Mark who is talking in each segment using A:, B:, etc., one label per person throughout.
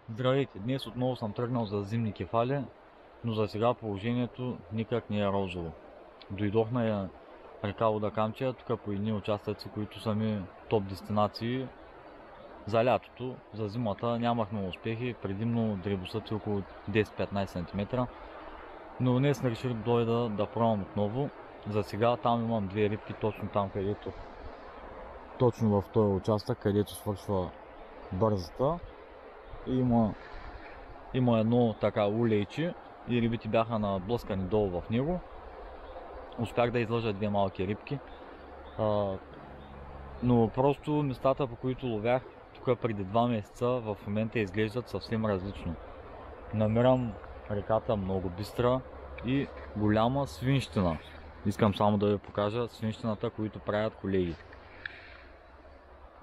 A: Здравейте, днес отново съм тръгнал за зимни кефали, но за сега положението никак не е розово. Дойдох на река Луда Камчия, тук по едни участъци, които са ми топ дестинации за лятото. За зимата нямахме успехи, предимно дребосъци около 10-15 см, но днес реших да дойда да пробвам отново. За сега там имам две рибки, точно там където, точно в този участък, където свършва бързата. Има едно така улейче и рибите бяха наблъскани долу в него. Успях да излъжа две малки рибки. Но просто местата, по които ловях тук преди 2 месеца, в момента изглеждат съвсем различно. Намирам реката много бистра и голяма свинщина. Искам само да ви покажа свинщината, които правят колеги.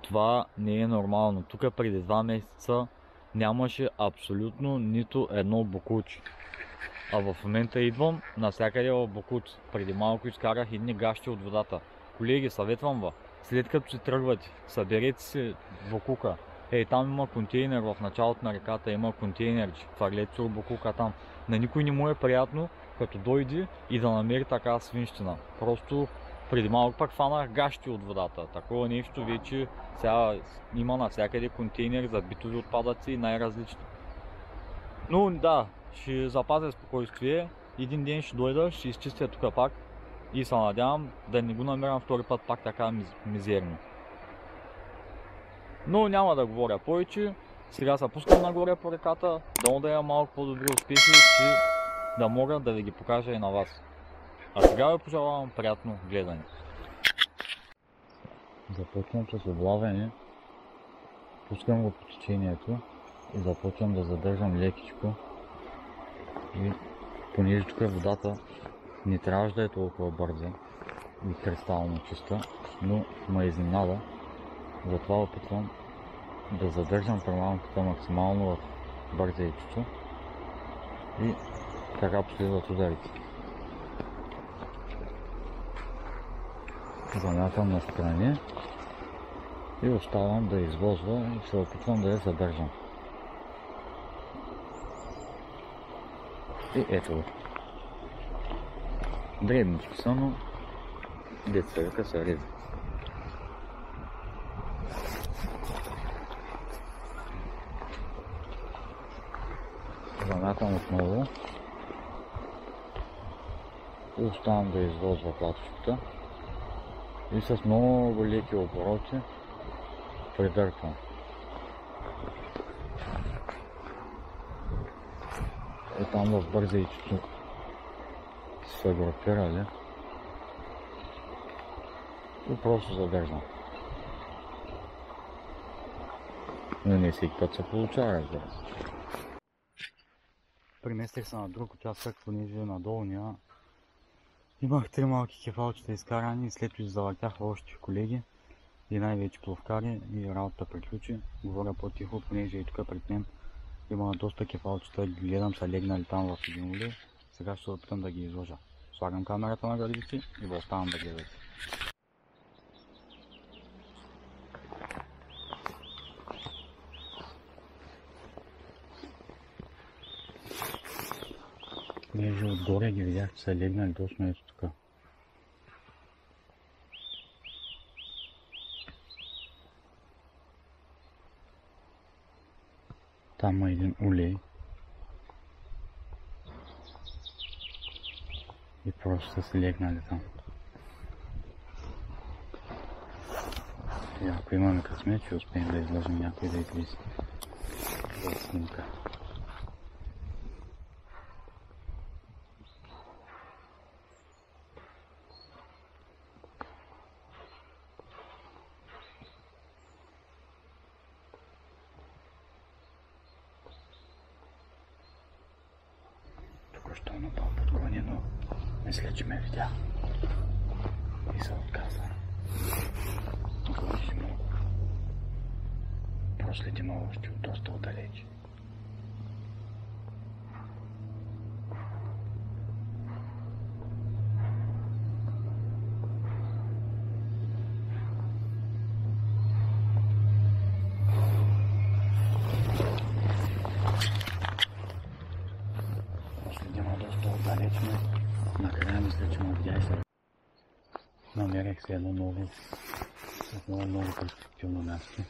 A: Това не е нормално. Тук преди 2 месеца нямаше абсолютно нито едно бокуче. А в момента идвам навсякъде в бокуч. Преди малко изкарах едни гащи от водата. Колеги, съветвам ви, след като си тръгвате, съберете си бокука. Там има контейнер в началото на реката, има контейнер, хвърлете си бокука там. На никой не му е приятно, като дойде и да намери така свинщина. Просто преди малко пък фанах гащи от водата. Такова нещо вече сега има навсякъде контейнери за битови отпадъци и най-различни. Но да, ще запазя спокойствие. Един ден ще дойда, ще изчистя тук пак и се надявам да не го намерям втори път пак така мизерно. Но няма да говоря повече. Сега се пускам нагоре по реката, да имам малко по-добри успехи, че да мога да ви ги покажа и на вас. А сега ви пожелавам приятно гледане. Започвам с облавяне, пускам го по течението и започвам да задържам лекичко. И понеже тук водата не трябваше да е толкова бърза и кристално чиста, но ме изненада. Затова опитвам да задържам приманката максимално в бързейчето и така последват ударите. Замятам настрани и оставам да извозва и се опитвам да я задържам. И ето го. Дребнички са, но деца ръка са риби. Замятам отново и оставам да извозва платващата и с много леки обороти придърпвам. И там в бързейчето са групирали и просто задържам. Но не всеки път се получава, разбира се. Преместих се на друг участък, понеже надолу няма. Имах 3 малки кефалчета изкарани и след това завъртяха още колеги и най-вече пловкари и работата приключи. Говоря по-тихо, понеже и тук пред мен има доста кефалчета, гледам са легнали там в един улей. Сега ще се опитам да ги изложа. Слагам камерата на градите и го оставам да гледате. Понеже отгоре ги видях, че са легнали точно ето тук. Там има един улей. И просто са се легнали там. И ако имаме късмет, ще успеем да излъжим някой да излизи за снимка. Току-що напал подклони, но мисля, че ме видя и се отказа. Гласи много. Проследи ме още от доста отдалече.
B: Намерих си едно много перспективно място.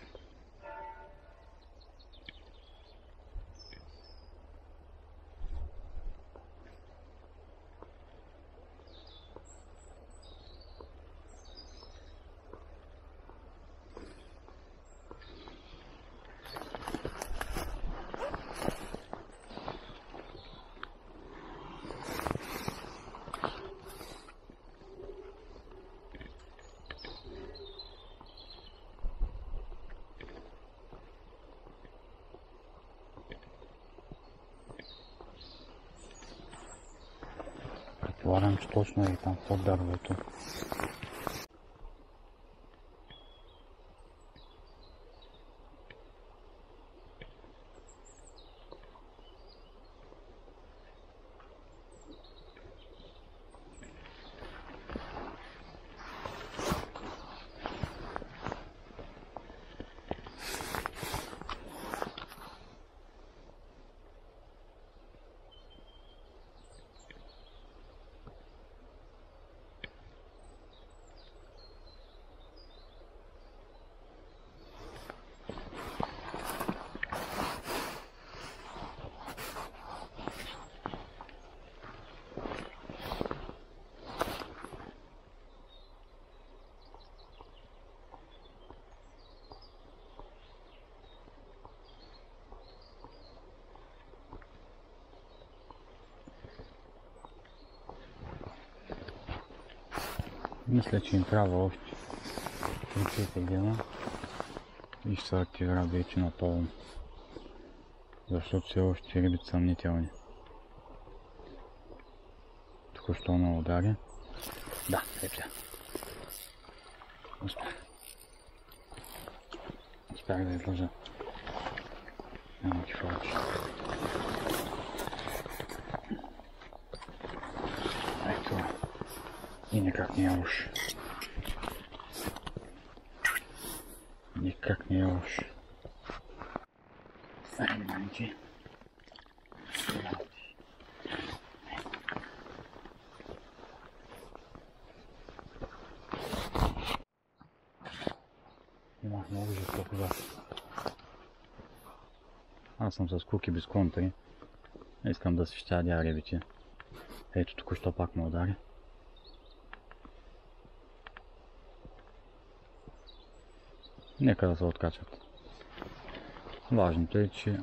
B: Предполагам, че точно е там под дървото. Мисля, че им трябва още 30 дена и ще се активира вече напълно, защото все още рибите са съмнителни. Току-що ме удари. Да, епля. Успях да излъжа. Няма кефалче. Ето. И никак не е лош. Никак не е лош. Айде, маленки. Имах много жестоко да. Аз съм с куки без контри. Искам да си щадя рибите. Ето току-що пак ме удари. Нека да се откачат. Важното е, че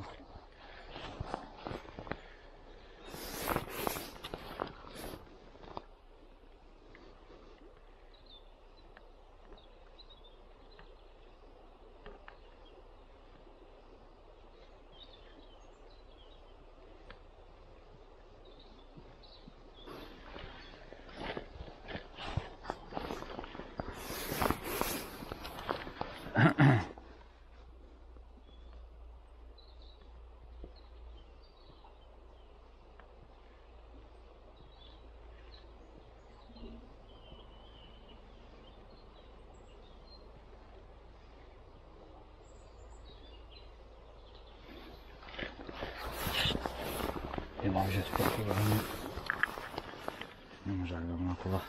B: имам жестоко време. Не можах да го накова.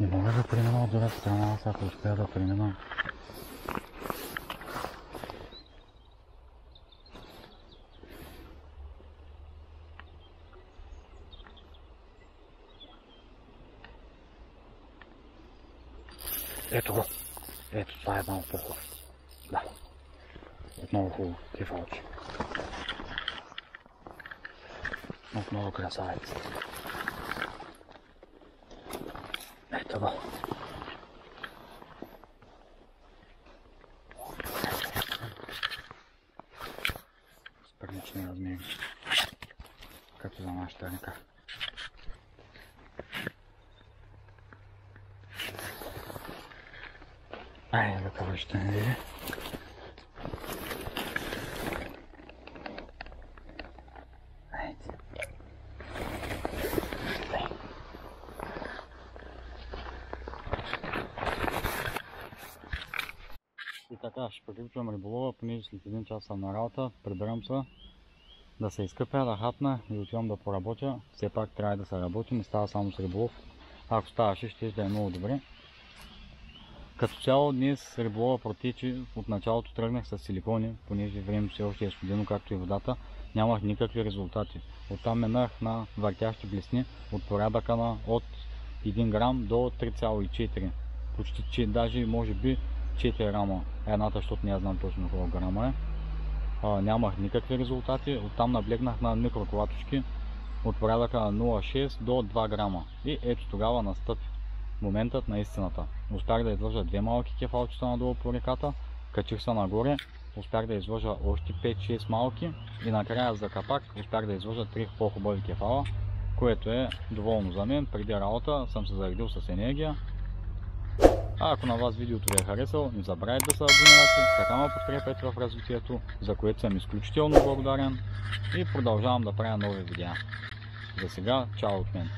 B: Не мога да премина от другата страна, аз ако успея да премина. Ето го. Ето, това е малко по-хубав. Да. Отново хубаво. Кефалче. Отново красавец. Ето го. С прилични размери. Както за нашата река. Айде да кога ще не види. Айде. И така Така, ще приключвам риболова, понеже след един час съм на работа, прибирам се да се изкъпя, да хапна и отивам да поработя. Все пак трябва да се работи, не става само с риболов. Ако ставаше, ще да е много добре. Като цяло днес риболова протече, от началото тръгнах с силикони, понеже времето все още е студено, както и водата, нямах никакви резултати. Оттам минах на въртящи блесни от порядъка на от 1 грам до 3,4. Почти, че даже може би 4 грама. Едната, защото не знам точно колко грама е. Нямах никакви резултати. Оттам наблегнах на микроклатушки от порядъка на 0,6 до 2 грама. И ето тогава настъпи моментът на истината. Успях да излъжа 2 малки кефалчета надолу по реката, качих се нагоре, успях да излъжа още 5-6 малки и накрая за капак успях да излъжа 3 по-хубави кефала, което е доволно за мен. Преди работа съм се заредил с енергия. А ако на вас видеото ви е харесало, не забравяйте да се абонирате, така ме подкрепяте в развитието, за което съм изключително благодарен и продължавам да правя нови видеа. За сега, чао от мен!